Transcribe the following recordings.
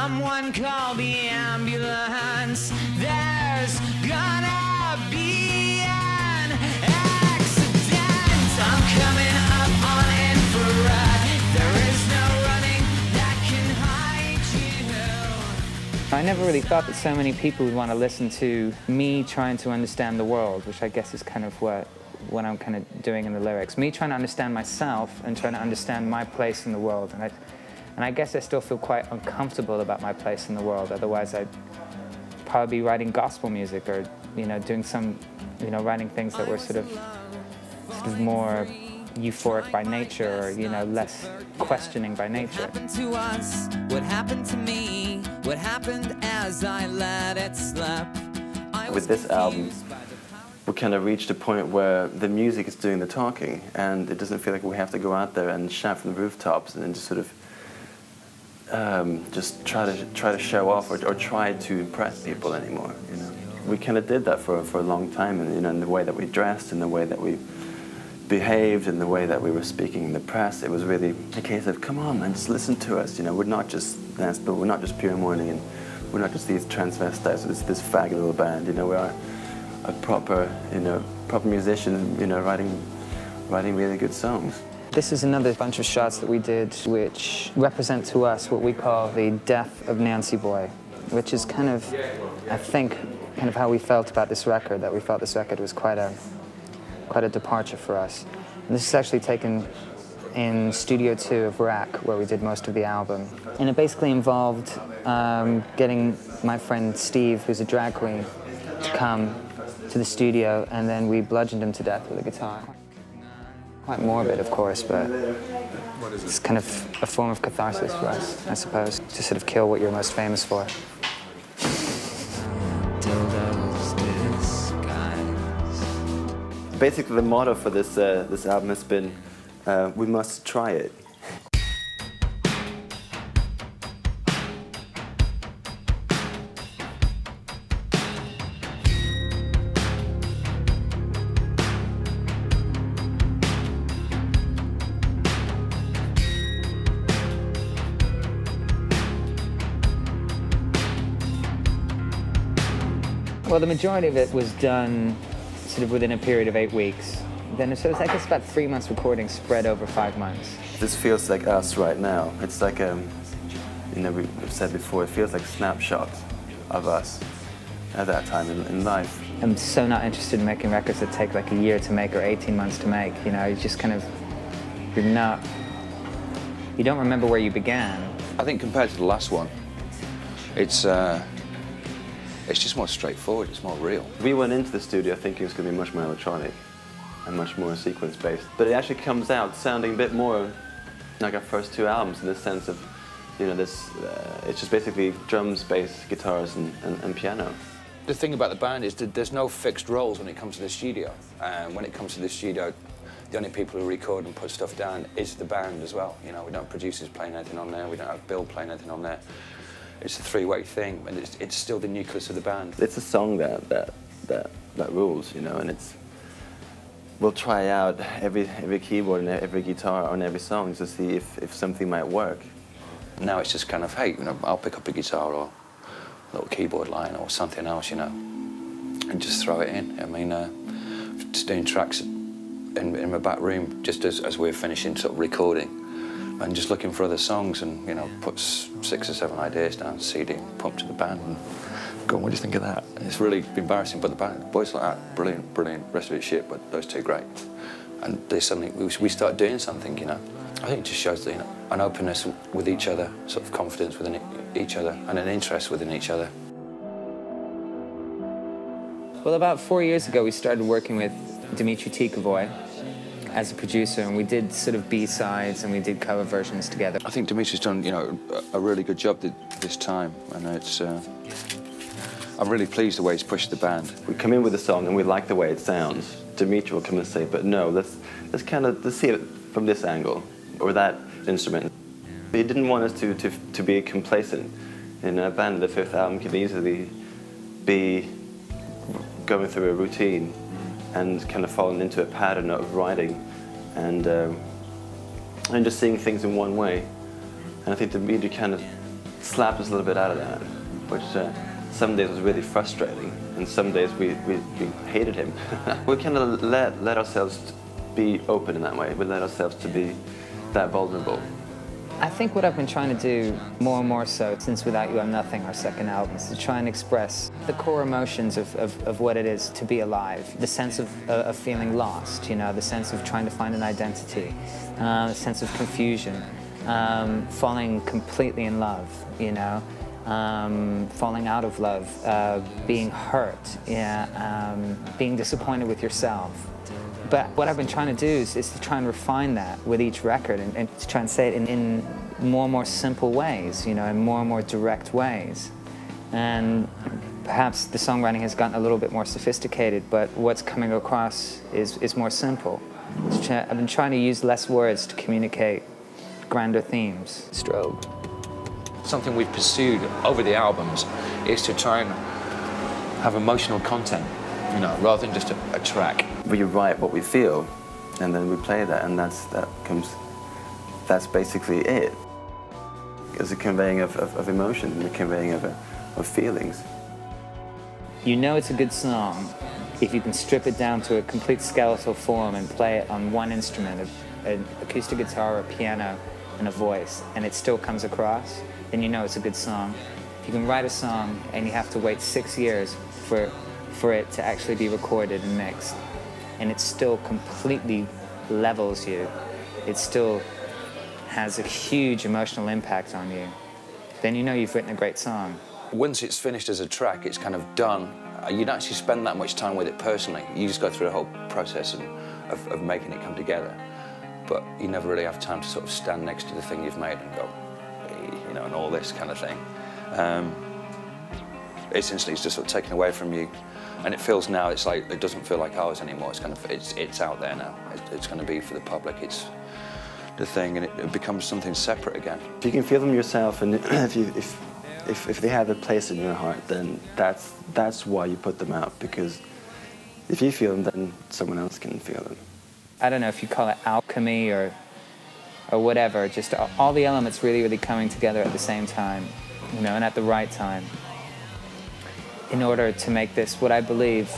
Someone call the ambulance. There's gonna be an accident. I'm coming up on infrared. There is no running that can hide you. I never really thought that so many people would want to listen to me trying to understand the world, which I guess is kind of what I'm kind of doing in the lyrics. Me trying to understand myself and trying to understand my place in the world. And I guess I still feel quite uncomfortable about my place in the world. Otherwise, I'd probably be writing gospel music or, doing some, writing things that were sort of more euphoric by nature or, less questioning by nature. What happened to us? What happened to me? What happened as I let it slip? With this album, we kind of reached a point where the music is doing the talking, and it doesn't feel like we have to go out there and shout from the rooftops and just sort of just try to show off or try to impress people anymore. We kind of did that for a long time, and in the way that we dressed, in the way that we behaved, in the way that we were speaking in the press. It was really a case of, come on, man, just listen to us. We're not just dance, but we're not just Pure Morning, and we're not just these transvestites, this faggot little band. We are a proper musician, writing really good songs. This is another bunch of shots that we did which represent to us what we call the death of Nancy Boy, which is kind of, I think, kind of how we felt about this record, that we felt this record was quite a departure for us. And this is actually taken in Studio 2 of Rack, where we did most of the album. And it basically involved getting my friend Steve, who's a drag queen, to come to the studio, and then we bludgeoned him to death with a guitar. Quite morbid, of course, but it's kind of a form of catharsis for us, I suppose, to sort of kill what you're most famous for. Basically, the motto for this album has been, we must try it. Well, the majority of it was done sort of within a period of 8 weeks. Then so it was, I guess, about 3 months recording spread over 5 months. This feels like us right now. It's like, we've said before, it feels like snapshots of us at that time in life. I'm so not interested in making records that take like a year to make or 18 months to make. You just kind of, you don't remember where you began. I think compared to the last one, it's just more straightforward, it's more real. We went into the studio thinking it was going to be much more electronic and much more sequence-based, but it actually comes out sounding a bit more like our first 2 albums in the sense of, it's just basically drums, bass, guitars, and piano. The thing about the band is that there's no fixed roles when it comes to the studio. When it comes to the studio, the only people who record and put stuff down is the band as well. We don't have producers playing anything on there, we don't have Bill playing anything on there. It's a 3-way thing, and it's still the nucleus of the band. It's a song that rules, and we'll try out every keyboard and every guitar on every song to see if something might work. Now it's just kind of, hey, I'll pick up a guitar or a little keyboard line or something else, and just throw it in. I mean, just doing tracks in my back room just as we're finishing sort of recording. And just looking for other songs and, put 6 or 7 ideas down, CD, put them to the band and go, what do you think of that? And it's really embarrassing, but the band, boys like that, brilliant, brilliant, rest of it's shit, but those 2 great. And there's something, we start doing something, I think it just shows that, an openness with each other, sort of confidence within each other, and an interest within each other. Well, about 4 years ago, we started working with Dimitri Tikavoy as a producer, and we did sort of B-sides and we did cover versions together. I think Dimitri's done, a really good job this time, and I'm really pleased the way he's pushed the band. We come in with a song and we like the way it sounds. Dimitri will come and say, but no, let's see it from this angle or that instrument. He didn't want us to be complacent. In a band, the 5th album can easily be going through a routine and kind of falling into a pattern of writing and just seeing things in one way. And I think Dimitri kind of slapped us a little bit out of that, which some days was really frustrating, and some days we hated him. We kind of let ourselves be open in that way. We let ourselves to be that vulnerable. I think what I've been trying to do more and more so since Without You I'm Nothing, our second album, is to try and express the core emotions of what it is to be alive. The sense of feeling lost, you know, the sense of trying to find an identity, the sense of confusion, falling completely in love, you know, falling out of love, being hurt, yeah, being disappointed with yourself. But what I've been trying to do is to try and refine that with each record and to try and say it in more and more simple ways, you know, in more and more direct ways. And perhaps the songwriting has gotten a little bit more sophisticated, but what's coming across is more simple. I've been trying to use less words to communicate grander themes. Strobe. Something we've pursued over the albums is to try and have emotional content, you know, rather than just a track. We write what we feel, and then we play that, and that's basically it. It's a conveying of emotion, and a conveying of feelings. You know it's a good song if you can strip it down to a complete skeletal form and play it on one instrument, an acoustic guitar or a piano and a voice, and it still comes across, then you know it's a good song. If you can write a song and you have to wait 6 years for it to actually be recorded and mixed, and it still completely levels you, it still has a huge emotional impact on you, then you know you've written a great song. Once it's finished as a track, it's kind of done. You don't actually spend that much time with it personally. You just go through the whole process of making it come together. But you never really have time to sort of stand next to the thing you've made and go, hey, you know, and all this kind of thing. It's instantly just sort of taken away from you. And it feels now, it's like, it doesn't feel like ours anymore. It's kind of, it's out there now. It's going to be for the public. It's the thing, and it becomes something separate again. If you can feel them yourself, and if they have a place in your heart, then that's why you put them out. Because if you feel them, then someone else can feel them. I don't know if you call it alchemy or whatever. Just all the elements really coming together at the same time, you know, and at the right time, in order to make this what I believe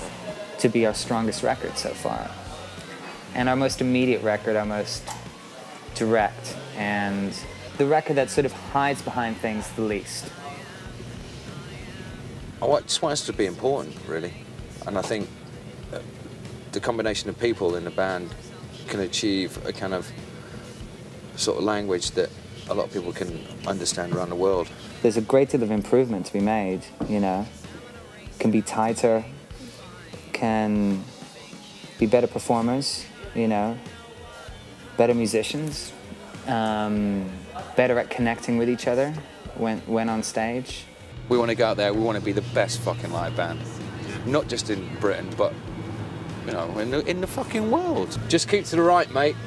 to be our strongest record so far. And our most immediate record, our most direct, and the record that sort of hides behind things the least. I just want us to be important, really. And I think the combination of people in the band can achieve a kind of sort of language that a lot of people can understand around the world. There's a great deal of improvement to be made, you know. Can be tighter, can be better performers, you know, better musicians, better at connecting with each other when on stage. We want to go out there, we want to be the best fucking live band. Not just in Britain, but, you know, in the fucking world. Just keep to the right, mate.